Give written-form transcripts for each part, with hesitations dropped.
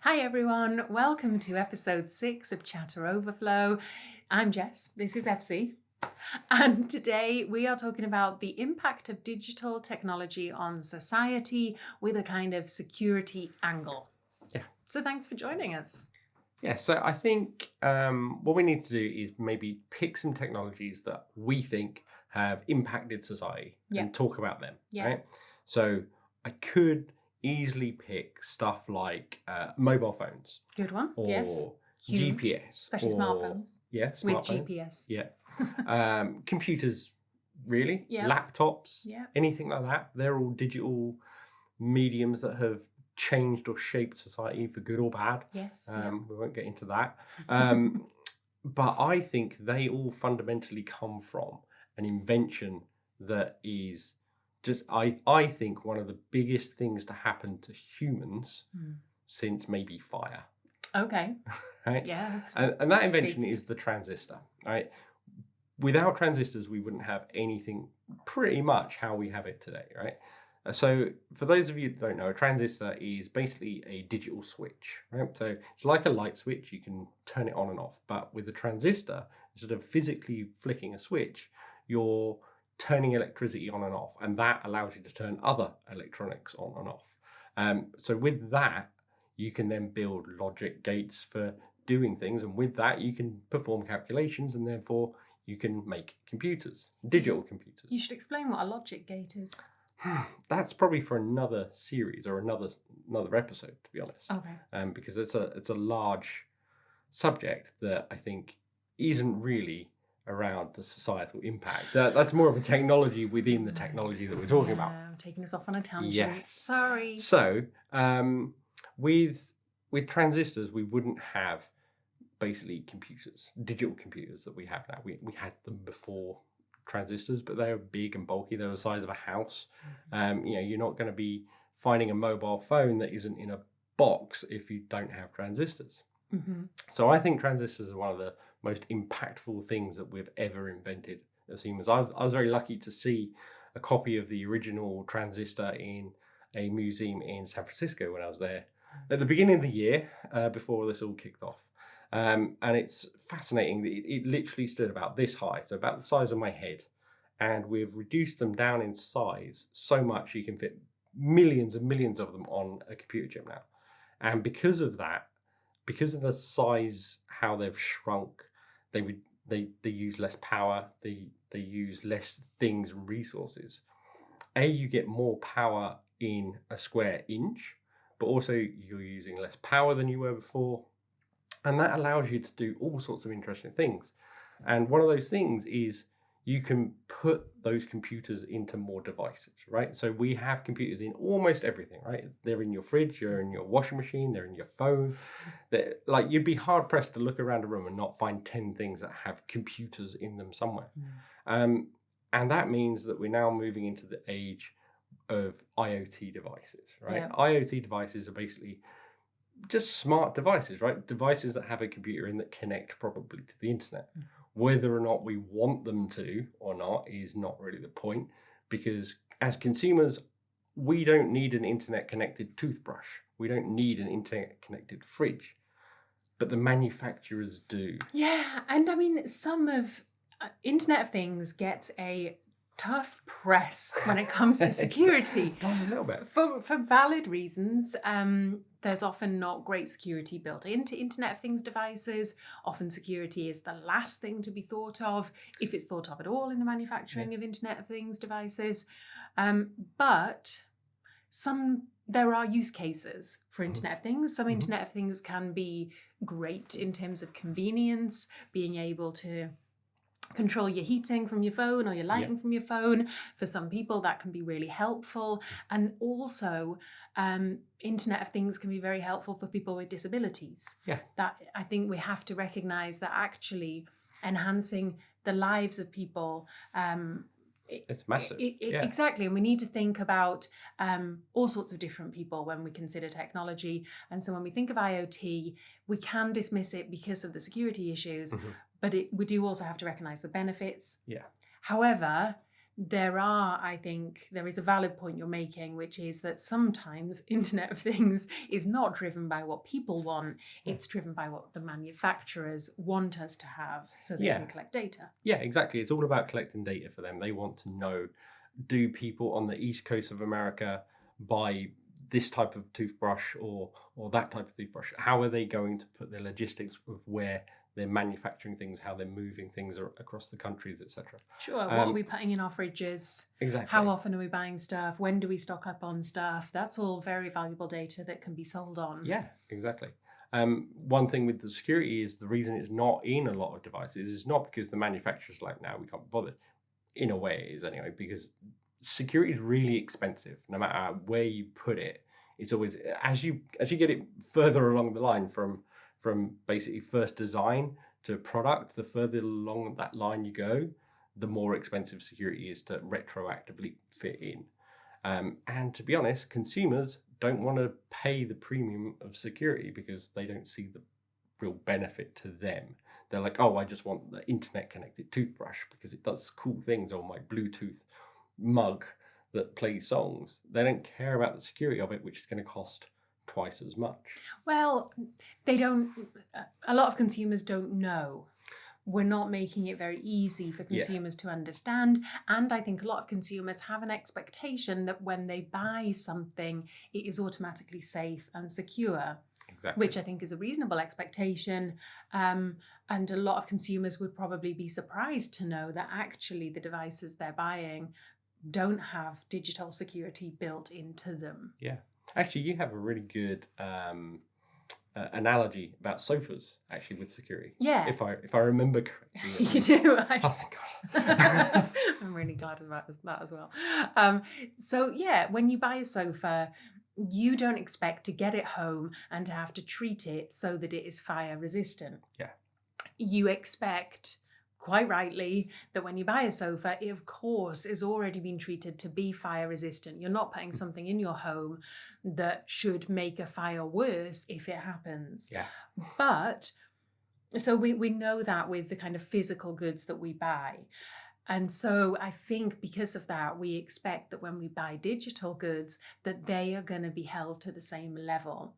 Hi everyone, welcome to episode 6 of Chatter Overflow. I'm Jess, this is FC, and today we are talking about the impact of digital technology on society with a kind of security angle. Yeah. So thanks for joining us. Yeah, so I think what we need to do is maybe pick some technologies that we think have impacted society and talk about them, right? So I could easily pick stuff like mobile phones. Good one, or yes. Huge. GPS. Especially smartphones. Yeah, smartphones. With GPS. Yeah. Computers, really. Yeah. Laptops. Yeah. Anything like that. They're all digital mediums that have changed or shaped society for good or bad. Yes. We won't get into that. But I think they all fundamentally come from an invention that is just, I think, one of the biggest things to happen to humans since maybe fire. Okay. Right? Yeah. And that invention is the transistor, right? Without transistors, we wouldn't have anything pretty much how we have it today, right? So for those of you that don't know, a transistor is basically a digital switch, right? So it's like a light switch, you can turn it on and off. But with a transistor, instead of physically flicking a switch, you're turning electricity on and off, and that allows you to turn other electronics on and off. So with that, you can then build logic gates for doing things, and with that, you can perform calculations, and therefore you can make computers, digital computers. You should explain what a logic gate is. That's probably for another series or another episode, to be honest. Okay. Because it's a large subject that I think isn't really around the societal impact. That's more of a technology within the technology that we're talking about. I'm taking us off on a tangent. Yes. Sorry. So with transistors, we wouldn't have basically computers, digital computers that we have now. We had them before transistors, but they were big and bulky. They were the size of a house. You're not going to be finding a mobile phone that isn't in a box if you don't have transistors. So I think transistors are one of the most impactful things that we've ever invented as humans. I was very lucky to see a copy of the original transistor in a museum in San Francisco when I was there at the beginning of the year, before this all kicked off. And it's fascinating. It literally stood about this high, so about the size of my head. And we've reduced them down in size so much you can fit millions and millions of them on a computer chip now. And because of that, because of the size, how they've shrunk, they use less power, they use less things and resources. You get more power in a square inch, but also you're using less power than you were before. And that allows you to do all sorts of interesting things. And one of those things is you can put those computers into more devices, right? So we have computers in almost everything, right? They're in your fridge, they're in your washing machine, they're in your phone. Like, you'd be hard pressed to look around a room and not find 10 things that have computers in them somewhere. And that means that we're now moving into the age of IoT devices, right? Yeah. IoT devices are basically just smart devices, right? Devices that have a computer in that connect probably to the internet. Whether or not we want them to or not is not really the point, because as consumers, we don't need an internet connected toothbrush. We don't need an internet connected fridge, but the manufacturers do. Yeah, and I mean, some of Internet of Things gets a tough press when it comes to security. It does a little bit. For valid reasons. There's often not great security built into Internet of Things devices. Often security is the last thing to be thought of, if it's thought of at all in the manufacturing of Internet of Things devices. But there are use cases for Internet of Things. Some Internet of Things can be great in terms of convenience, being able to control your heating from your phone or your lighting from your phone. For some people, that can be really helpful. And also, Internet of Things can be very helpful for people with disabilities. Yeah. That I think we have to recognise that actually enhancing the lives of people, it's massive. Exactly. And we need to think about all sorts of different people when we consider technology. And so when we think of IoT, we can dismiss it because of the security issues, but we do also have to recognise the benefits. Yeah. However, I think there is a valid point you're making, which is that sometimes Internet of Things is not driven by what people want. It's driven by what the manufacturers want us to have so they can collect data. Yeah, exactly. It's all about collecting data for them. They want to know, do people on the East Coast of America buy this type of toothbrush or that type of toothbrush? How are they going to put their logistics of where they're manufacturing things, how they're moving things across the countries, etc. Sure. What are we putting in our fridges? Exactly. How often are we buying stuff? When do we stock up on stuff? That's all very valuable data that can be sold on. Yeah, exactly. One thing with the security is the reason it's not in a lot of devices is not because the manufacturer's like, now we can't bother. In a way it is anyway, because security is really expensive. No matter where you put it, it's always, as you get it further along the line from basically first design to product, the further along that line you go, the more expensive security is to retroactively fit in. And to be honest, consumers don't want to pay the premium of security because they don't see the real benefit to them. They're like, oh, I just want the internet connected toothbrush because it does cool things, or my Bluetooth mug that plays songs. They don't care about the security of it, which is going to cost twice as much. Well, they don't. A lot of consumers don't know. We're not making it very easy for consumers to understand. And I think a lot of consumers have an expectation that when they buy something, it is automatically safe and secure. Exactly. Which I think is a reasonable expectation. And a lot of consumers would probably be surprised to know that actually the devices they're buying don't have digital security built into them. Yeah. Actually, you have a really good analogy about sofas, actually, with security. Yeah. If I remember correctly. You do. Oh, thank God. I'm really glad about that as well. So yeah, when you buy a sofa, you don't expect to get it home and to have to treat it so that it is fire resistant. Yeah. You expect, quite rightly, that when you buy a sofa, it of course is already been treated to be fire resistant. You're not putting something in your home that should make a fire worse if it happens. Yeah. But so we know that with the kind of physical goods that we buy. And so I think because of that, we expect that when we buy digital goods, that they are going to be held to the same level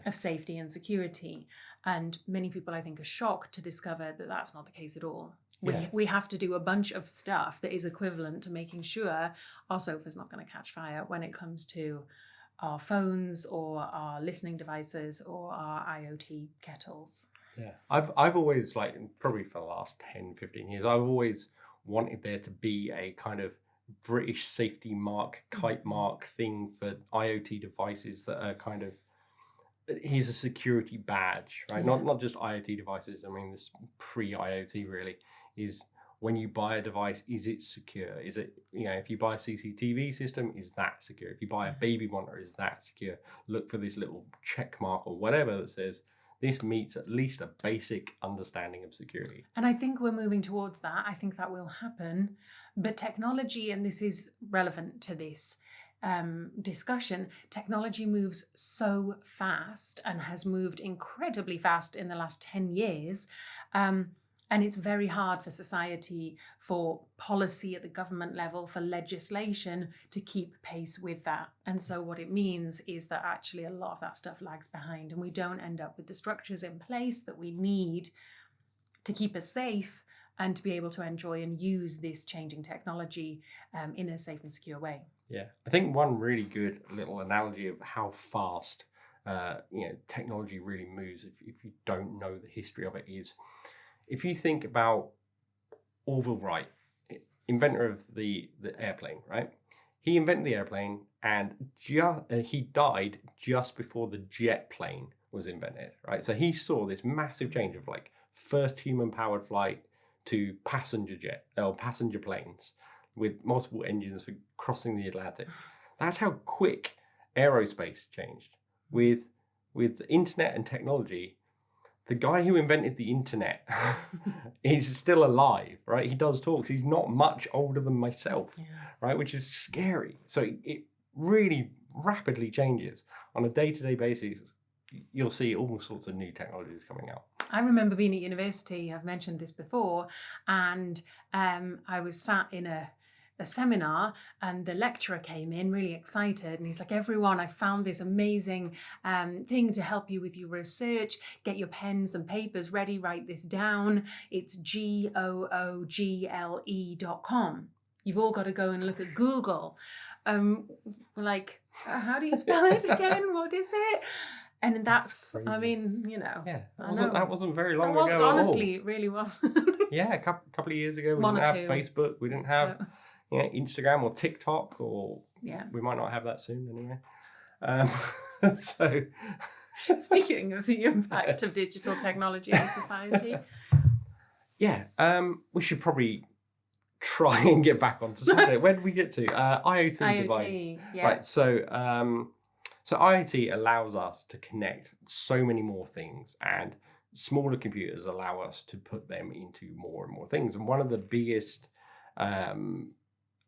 of safety and security. And many people, I think, are shocked to discover that that's not the case at all. We have to do a bunch of stuff that is equivalent to making sure our sofa's not going to catch fire when it comes to our phones or our listening devices or our IoT kettles. Yeah. I've always, like, probably for the last 10, 15 years, I've always wanted there to be a kind of British safety mark, kite mark thing for IoT devices that are kind of, here's a security badge, right? Yeah. Not just IoT devices. I mean, this pre-IoT really is when you buy a device, is it secure? Is it, if you buy a CCTV system, is that secure? If you buy a baby monitor, is that secure? Look for this little check mark or whatever that says this meets at least a basic understanding of security. And I think we're moving towards that. I think that will happen. But technology, and this is relevant to this discussion, technology moves so fast and has moved incredibly fast in the last 10 years. And it's very hard for society, for policy at the government level, for legislation to keep pace with that. And so what it means is that actually a lot of that stuff lags behind, and we don't end up with the structures in place that we need to keep us safe and to be able to enjoy and use this changing technology in a safe and secure way. Yeah, I think one really good little analogy of how fast technology really moves, if you don't know the history of it, is if you think about Orville Wright, inventor of the airplane, right? He invented the airplane, and he died just before the jet plane was invented, right? So he saw this massive change of like first human-powered flight to passenger planes with multiple engines for crossing the Atlantic. That's how quick aerospace changed. With the internet and technology, the guy who invented the internet is still alive, right? He does talks. He's not much older than myself, right? Which is scary. So it really rapidly changes. On a day-to-day basis, you'll see all sorts of new technologies coming out. I remember being at university, I've mentioned this before, and I was sat in a a seminar, and the lecturer came in really excited, and he's like, everyone, I found this amazing thing to help you with your research. Get your pens and papers ready, write this down. It's google.com. You've all got to go and look at Google. Like, how do you spell it again? What is it? And that's I mean, Yeah, that wasn't very long ago. Honestly, it really wasn't. Yeah, a couple of years ago, we didn't have Facebook, we didn't have Instagram or TikTok, or we might not have that soon anyway. So, speaking of the impact of digital technology on society, we should probably try and get back onto something. Where did we get to? IoT device. Yeah. Right. So IoT allows us to connect so many more things, and smaller computers allow us to put them into more and more things. And one of the biggest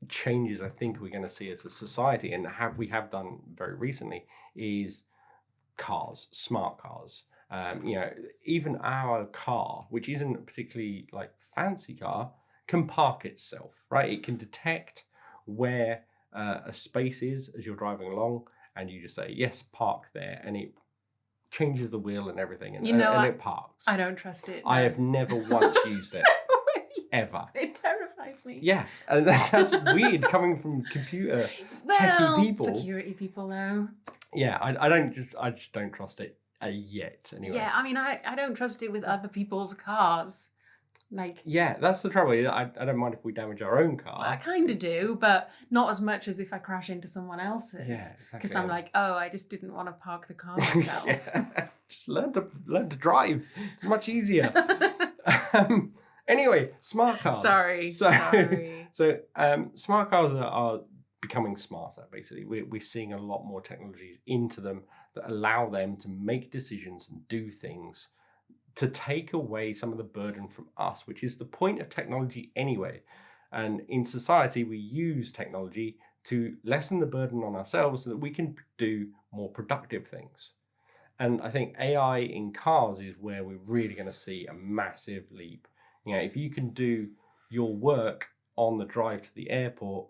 changes I think we're going to see as a society, and we have done very recently, is cars, smart cars. Even our car, which isn't a particularly like fancy car, can park itself, right? It can detect where a space is as you're driving along, and you just say, yes, park there, and it changes the wheel and everything, and it parks. I don't trust it. No. I have never once used it, ever. It terrifies me. Yeah, and that's weird coming from computer techie people. Security people, though. Yeah, I just don't trust it yet, anyway. Yeah, I mean, I don't trust it with other people's cars. Like, yeah, that's the trouble. I don't mind if we damage our own car. I kind of do, but not as much as if I crash into someone else's. Yeah, exactly. Because I'm like, I just didn't want to park the car myself. Just learn to drive. It's much easier. Anyway, smart cars. Sorry. So smart cars are becoming smarter. Basically, we're seeing a lot more technologies into them that allow them to make decisions and do things, to take away some of the burden from us, which is the point of technology anyway. And in society, we use technology to lessen the burden on ourselves so that we can do more productive things. And I think AI in cars is where we're really going to see a massive leap. If you can do your work on the drive to the airport,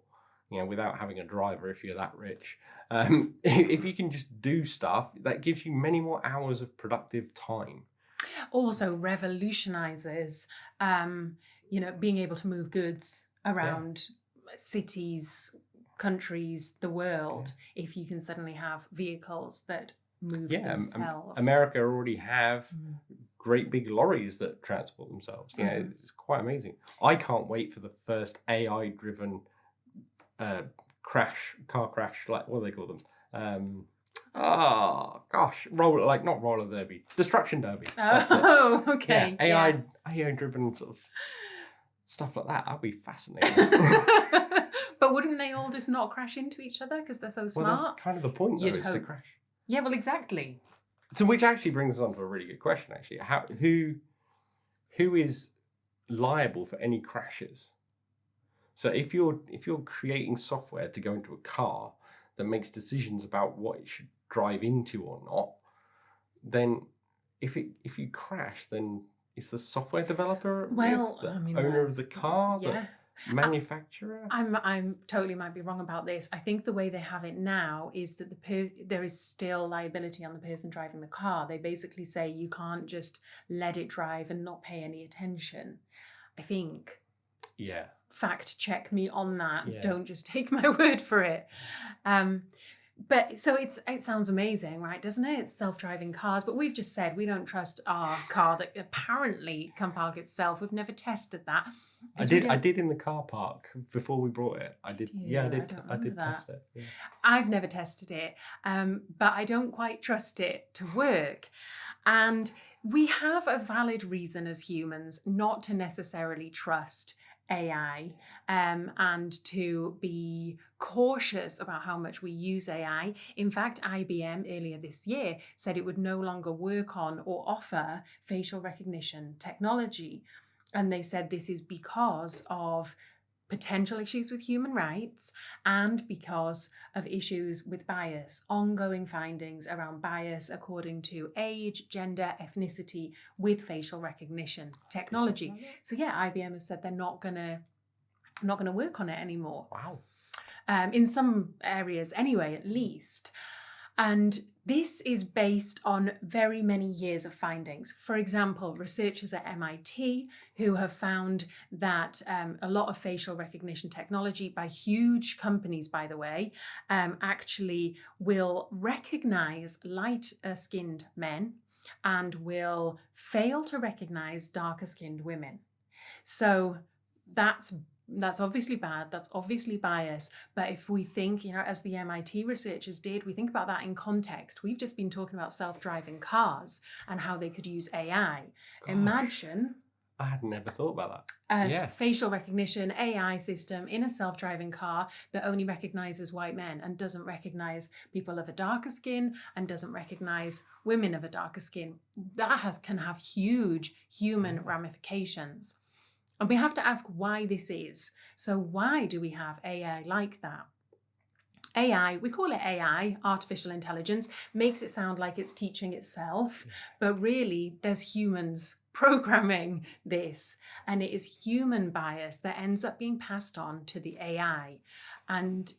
without having a driver, if you're that rich, if you can just do stuff, that gives you many more hours of productive time. Also revolutionizes, being able to move goods around cities, countries, the world, if you can suddenly have vehicles that move themselves. America already have great big lorries that transport themselves. It's quite amazing. I can't wait for the first AI-driven car crash, like, what do they call them? Oh gosh, not roller derby, destruction derby. Oh, okay. Yeah, AI driven sort of stuff like that. That'd be fascinating. But wouldn't they all just not crash into each other because they're so smart? Well, that's kind of the point, though, is to crash. Yeah, well, exactly. So, which actually brings us on to a really good question. Actually, who is liable for any crashes? So, if you're creating software to go into a car that makes decisions about what it should drive into or not, then if you crash, then is the software developer owner of the car, the manufacturer? I'm totally might be wrong about this. I think the way they have it now is that there is still liability on the person driving the car. They basically say you can't just let it drive and not pay any attention. I think. Yeah. Fact check me on that. Yeah. Don't just take my word for it. But so it sounds amazing, right? Doesn't it? It's self-driving cars, but we've just said we don't trust our car that apparently can park itself. We've never tested that. I did in the car park before we brought it. I did. Yeah, I did test it. Yeah. I've never tested it, but I don't quite trust it to work. And we have a valid reason as humans not to necessarily trust AI and to be cautious about how much we use AI. In fact, IBM earlier this year said it would no longer work on or offer facial recognition technology. And they said this is because of potential issues with human rights and because of issues with bias, ongoing findings around bias according to age, gender, ethnicity with facial recognition technology. So yeah, IBM has said they're not going to I'm not going to work on it anymore. Wow. In some areas anyway, at least. And this is based on very many years of findings. For example, researchers at MIT who have found that a lot of facial recognition technology by huge companies, by the way, actually will recognize light-skinned men and will fail to recognize darker-skinned women. So that's obviously bad, that's obviously bias, but if we think, as the MIT researchers did, we think about that in context. We've just been talking about self-driving cars and how they could use AI. Gosh, imagine I had never thought about a that. facial recognition AI system in a self-driving car that only recognizes white men and doesn't recognize people of a darker skin and doesn't recognize women of a darker skin. That can have huge human ramifications. And we have to ask why this is. So why do we have AI like that? AI, we call it AI, artificial intelligence, makes it sound like it's teaching itself, but really there's humans programming this, and it is human bias that ends up being passed on to the AI. And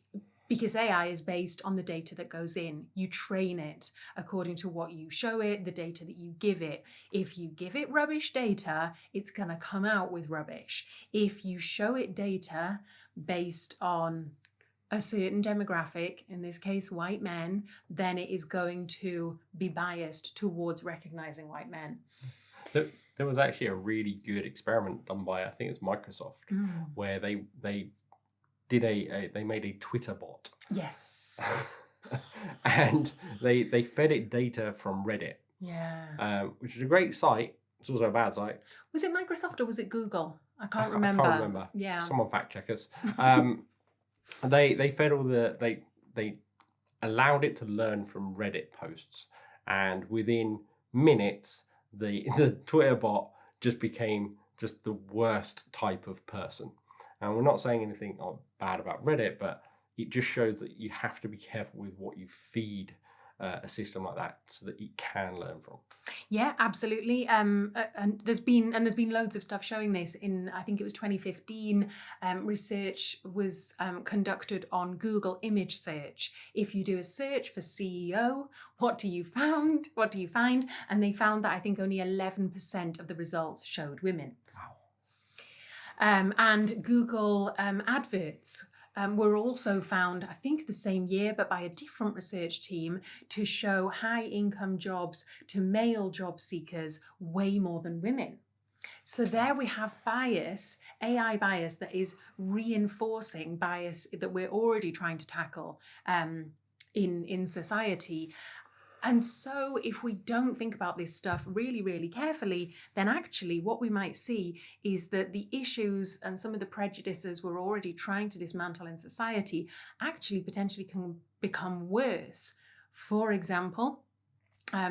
because AI is based on the data that goes in. You train it according to what you show it, the data that you give it. If you give it rubbish data, it's going to come out with rubbish. If you show it data based on a certain demographic, in this case white men, then it is going to be biased towards recognizing white men. There was actually a really good experiment done by, I think it's Microsoft, where they made a Twitter bot. Yes. And they fed it data from Reddit. Yeah. Which is a great site. It's also a bad site. Was it Microsoft or was it Google? I can't remember. I can't remember. Yeah. Someone fact check us. They fed all they allowed it to learn from Reddit posts, and within minutes the Twitter bot just became just the worst type of person. And we're not saying anything bad about Reddit, but it just shows that you have to be careful with what you feed a system like that so that it can learn from. Yeah, absolutely. And there's been loads of stuff showing this. In, I think it was 2015, research was conducted on Google image search. If you do a search for CEO, what do you find? And they found that I think only 11% of the results showed women. Wow. And Google adverts were also found, I think the same year, but by a different research team, to show high income jobs to male job seekers way more than women. So there we have bias, AI bias, that is reinforcing bias that we're already trying to tackle in society. And so if we don't think about this stuff really, really carefully, then actually what we might see is that the issues and some of the prejudices we're already trying to dismantle in society actually potentially can become worse. For example,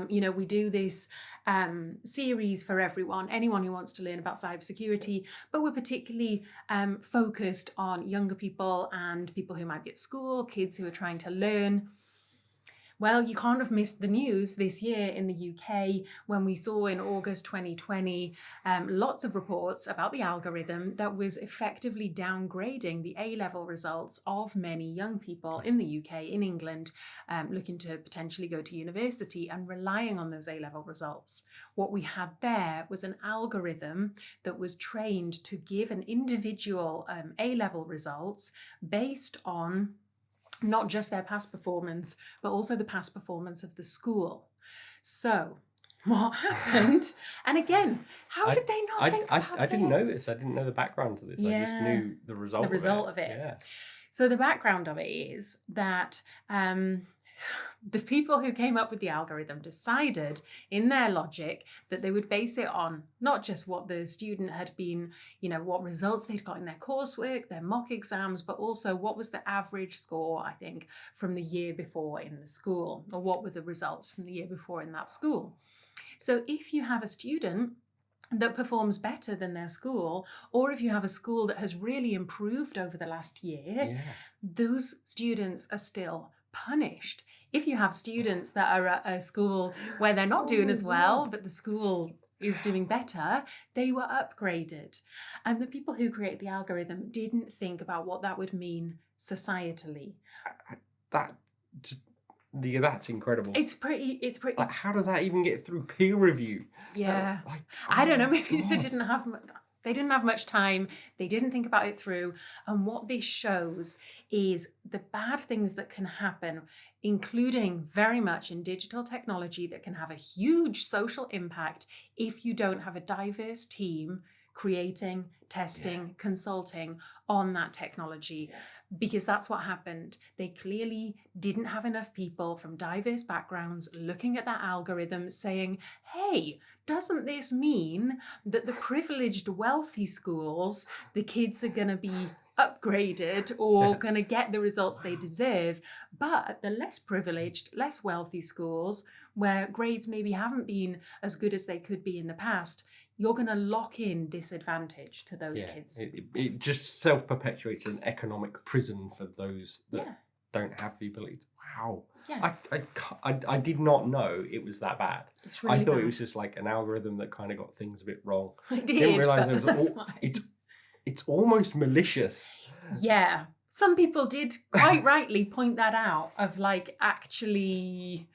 we do this series for anyone who wants to learn about cybersecurity, but we're particularly focused on younger people and people who might be at school, kids who are trying to learn. Well, you can't have missed the news this year in the UK when we saw in August 2020 lots of reports about the algorithm that was effectively downgrading the A-level results of many young people in the UK, in England, looking to potentially go to university and relying on those A-level results. What we had there was an algorithm that was trained to give an individual A-level results based on not just their past performance, but also the past performance of the school. So what happened? And again, how did they not think about this? I didn't know this. I didn't know the background to this. Yeah. I just knew the result of it. Yeah. So the background of it is that the people who came up with the algorithm decided in their logic that they would base it on not just what the student had been, what results they'd got in their coursework, their mock exams, but also what was the average score, I think, from the year before in the school, or what were the results from the year before in that school. So if you have a student that performs better than their school, or if you have a school that has really improved over the last year, those students are still punished. If you have students that are at a school where they're not doing as well, but the school is doing better, they were upgraded. And the people who create the algorithm didn't think about what that would mean societally. That's incredible. It's pretty. Like, how does that even get through peer review? Yeah. Like, I don't know. Maybe God. they didn't have much time. They didn't think about it through. And what this shows is the bad things that can happen, including very much in digital technology, that can have a huge social impact if you don't have a diverse team creating, testing, consulting on that technology. Because that's what happened. They clearly didn't have enough people from diverse backgrounds looking at that algorithm saying, hey, doesn't this mean that the privileged, wealthy schools, the kids are going to be upgraded or going to get the results they deserve, but the less privileged, less wealthy schools, where grades maybe haven't been as good as they could be in the past, you're going to lock in disadvantage to those kids. It just self-perpetuates an economic prison for those that don't have the ability to. Wow. Yeah. I did not know it was that bad. It's really I thought bad. It was just like an algorithm that kind of got things a bit wrong. I did, Didn't realise but that's fine. It's almost malicious. Yeah. Some people did quite rightly point that out of like, actually,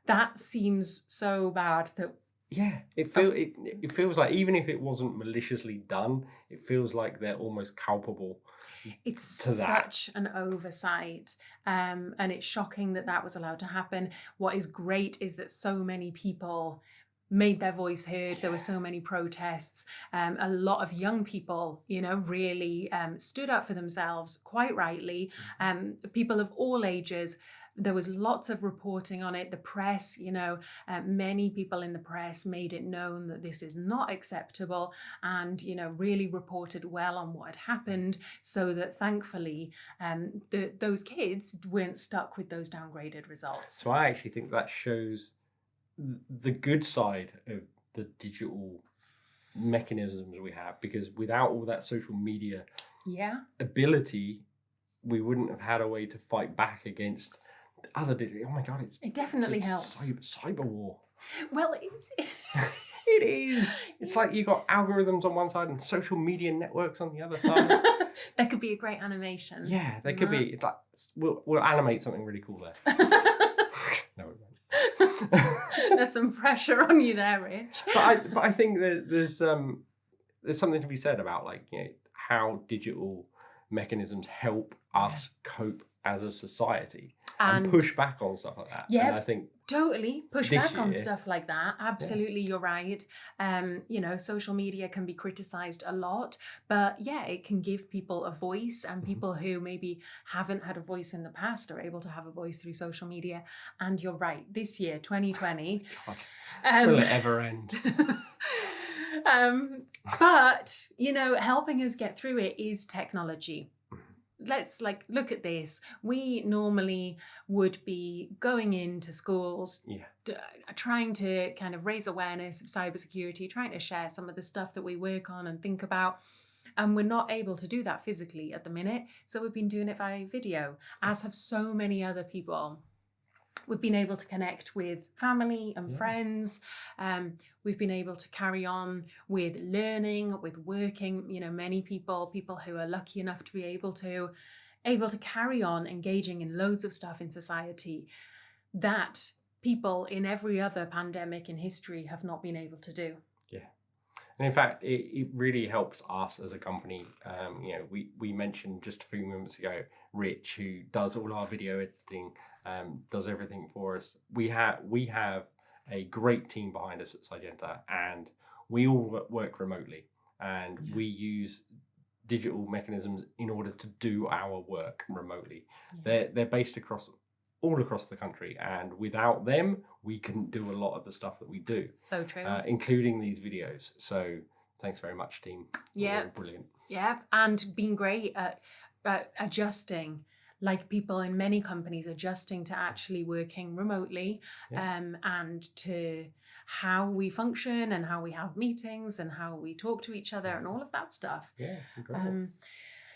that seems so bad that. Yeah, it feels like even if it wasn't maliciously done, it feels like they're almost culpable. It's such an oversight, and it's shocking that that was allowed to happen. What is great is that so many people made their voice heard. There were so many protests. A lot of young people, really stood up for themselves, quite rightly. People of all ages. There was lots of reporting on it. The press, many people in the press made it known that this is not acceptable and, really reported well on what had happened so that thankfully those kids weren't stuck with those downgraded results. So I actually think that shows the good side of the digital mechanisms we have, because without all that social media ability, we wouldn't have had a way to fight back against other digital. Oh my God, it definitely helps. Cyber war. Well, it's it is. It's like you got algorithms on one side and social media networks on the other side. That could be a great animation. Yeah, there could be. It's like we'll animate something really cool there. No, it won't. There's some pressure on you there, Rich. But I think that there's something to be said about how digital mechanisms help us cope as a society and push back on stuff like that. Yeah, and I think totally push back on stuff like that. Absolutely, you're right. Social media can be criticized a lot, but it can give people a voice, and people who maybe haven't had a voice in the past are able to have a voice through social media. And you're right, this year, 2020. God, will it ever end? But, helping us get through it is technology. Let's look at this. We normally would be going into schools, trying to kind of raise awareness of cybersecurity, trying to share some of the stuff that we work on and think about. And we're not able to do that physically at the minute. So we've been doing it via video, as have so many other people. We've been able to connect with family and friends. We've been able to carry on with learning, with working. Many people who are lucky enough to be able to carry on engaging in loads of stuff in society that people in every other pandemic in history have not been able to do. Yeah. And in fact, it really helps us as a company. We mentioned just a few moments ago, Rich, who does all our video editing, does everything for us. We have a great team behind us at Sygenta, and we all work remotely, and we use digital mechanisms in order to do our work remotely. They're based all across the country, and without them, we couldn't do a lot of the stuff that we do. So true. Including these videos. So thanks very much, team. Yeah. Brilliant. Yeah, and being great at adjusting, like people in many companies adjusting to actually working remotely, and to how we function and how we have meetings and how we talk to each other and all of that stuff. Yeah, it's incredible.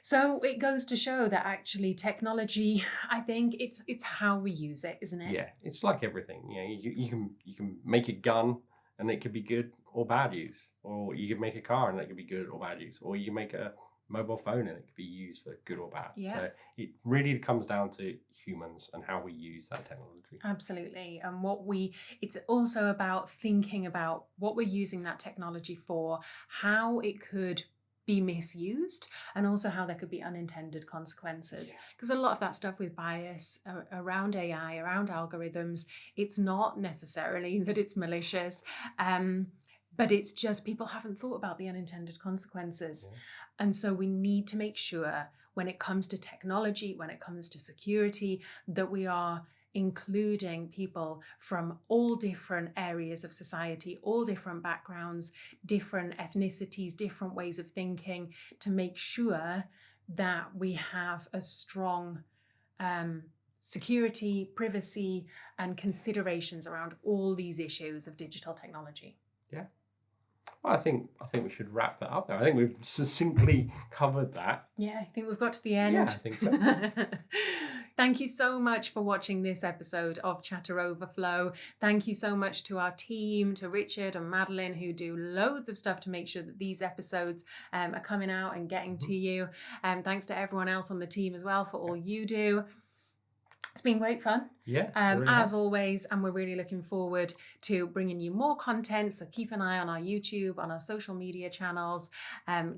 So it goes to show that actually technology, I think it's how we use it, isn't it? Yeah, it's like everything. You can make a gun and it could be good or bad use. Or you could make a car and it could be good or bad use. Or you can make a mobile phone and it could be used for good or bad. Yeah. So it really comes down to humans and how we use that technology. Absolutely. And it's also about thinking about what we're using that technology for, how it could be misused, and also how there could be unintended consequences. Because a lot of that stuff with bias around AI, around algorithms, it's not necessarily that it's malicious, but it's just people haven't thought about the unintended consequences. Yeah. And so we need to make sure when it comes to technology, when it comes to security, that we are including people from all different areas of society, all different backgrounds, different ethnicities, different ways of thinking, to make sure that we have a strong security, privacy, and considerations around all these issues of digital technology. Yeah. Well, I think we should wrap that up there. I think we've succinctly covered that. Yeah, I think we've got to the end. Yeah, I think so. Thank you so much for watching this episode of Chatter Overflow. Thank you so much to our team, to Richard and Madeline, who do loads of stuff to make sure that these episodes are coming out and getting to you. Thanks to everyone else on the team as well for all you do. It's been great fun, as always, and we're really looking forward to bringing you more content. So keep an eye on our YouTube, on our social media channels.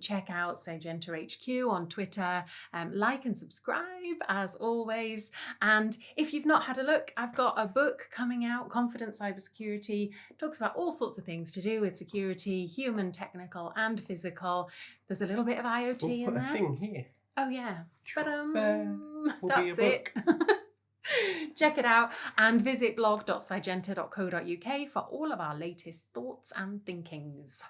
Check out Sagenta HQ on Twitter. Like and subscribe, as always. And if you've not had a look, I've got a book coming out, Confident Cybersecurity. It talks about all sorts of things to do with security, human, technical, and physical. There's a little bit of IoT in there. We'll put a thing here. Oh yeah, but that's it. Check it out and visit blog.sagenta.co.uk for all of our latest thoughts and thinkings.